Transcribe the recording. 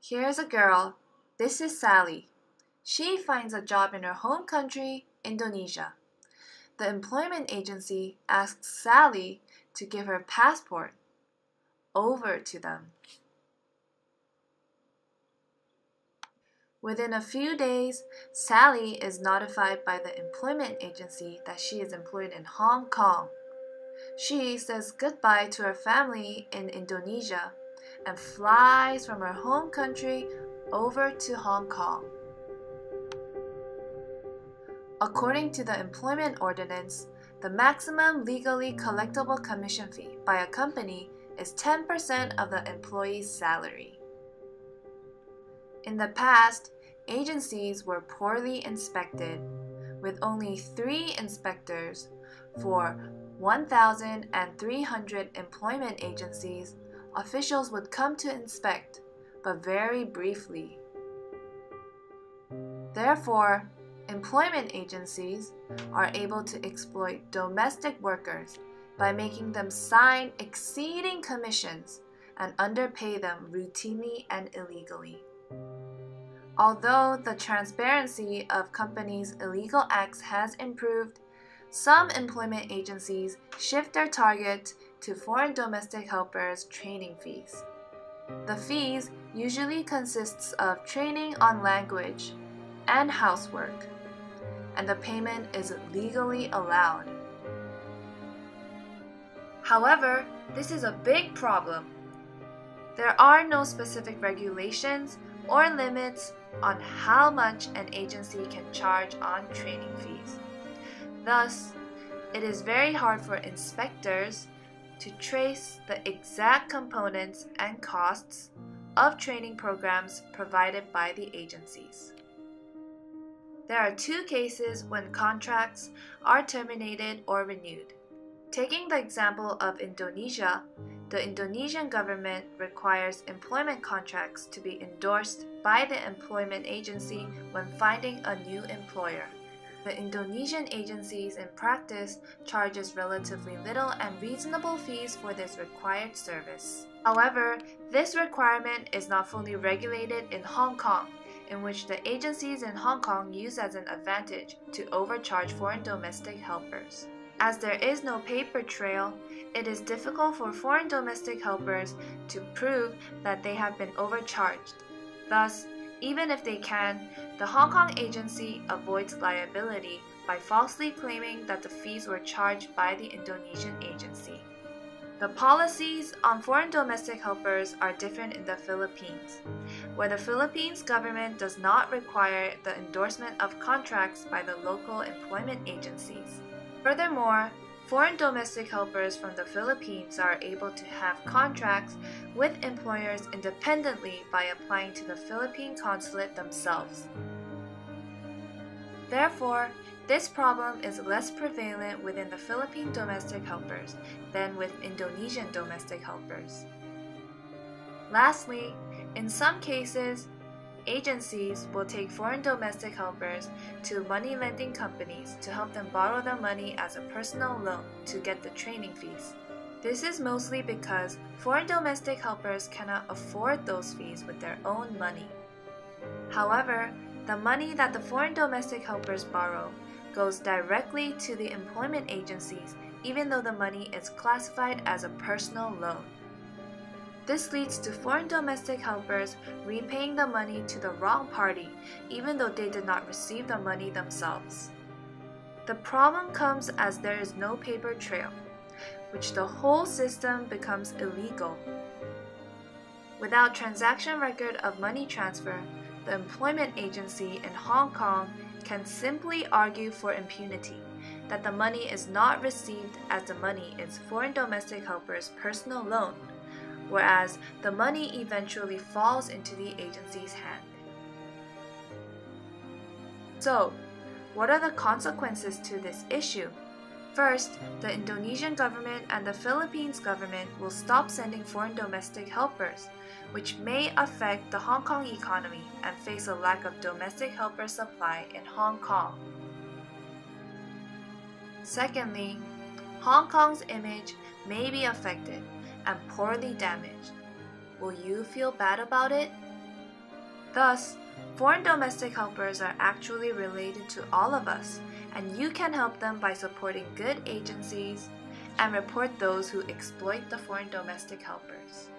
Here's a girl. This is Sally. She finds a job in her home country, Indonesia. The employment agency asks Sally to give her passport over to them. Within a few days, Sally is notified by the employment agency that she is employed in Hong Kong. She says goodbye to her family in Indonesia and flies from her home country over to Hong Kong. According to the employment ordinance, the maximum legally collectible commission fee by a company is 10% of the employee's salary. In the past, agencies were poorly inspected, with only 3 inspectors for 1,300 employment agencies. Officials would come to inspect, but very briefly. Therefore, employment agencies are able to exploit domestic workers by making them sign exceeding commissions and underpay them routinely and illegally. Although the transparency of companies' illegal acts has improved, some employment agencies shift their target to foreign domestic helpers' training fees. The fees usually consists of training on language and housework, and the payment is legally allowed. However, this is a big problem. There are no specific regulations or limits on how much an agency can charge on training fees. Thus, it is very hard for inspectors to trace the exact components and costs of training programs provided by the agencies. There are 2 cases when contracts are terminated or renewed. Taking the example of Indonesia, the Indonesian government requires employment contracts to be endorsed by the employment agency when finding a new employer. The Indonesian agencies in practice charges relatively little and reasonable fees for this required service. However, this requirement is not fully regulated in Hong Kong, in which the agencies in Hong Kong use as an advantage to overcharge foreign domestic helpers. As there is no paper trail, it is difficult for foreign domestic helpers to prove that they have been overcharged. Thus, even if they can, the Hong Kong agency avoids liability by falsely claiming that the fees were charged by the Indonesian agency. The policies on foreign domestic helpers are different in the Philippines, where the Philippines government does not require the endorsement of contracts by the local employment agencies. Furthermore, foreign domestic helpers from the Philippines are able to have contracts with employers independently by applying to the Philippine consulate themselves. Therefore, this problem is less prevalent within the Philippine domestic helpers than with Indonesian domestic helpers. Lastly, in some cases, agencies will take foreign domestic helpers to money-lending companies to help them borrow the money as a personal loan to get the training fees. This is mostly because foreign domestic helpers cannot afford those fees with their own money. However, the money that the foreign domestic helpers borrow goes directly to the employment agencies, even though the money is classified as a personal loan. This leads to foreign domestic helpers repaying the money to the wrong party, even though they did not receive the money themselves. The problem comes as there is no paper trail, which the whole system becomes illegal. Without transaction record of money transfer, the employment agency in Hong Kong can simply argue for impunity, that the money is not received as the money is foreign domestic helpers' personal loan, whereas the money eventually falls into the agency's hand. So, what are the consequences to this issue? First, the Indonesian government and the Philippines government will stop sending foreign domestic helpers, which may affect the Hong Kong economy and face a lack of domestic helper supply in Hong Kong. Secondly, Hong Kong's image may be affected and poorly damaged. Will you feel bad about it? Thus, foreign domestic helpers are actually related to all of us, and you can help them by supporting good agencies and report those who exploit the foreign domestic helpers.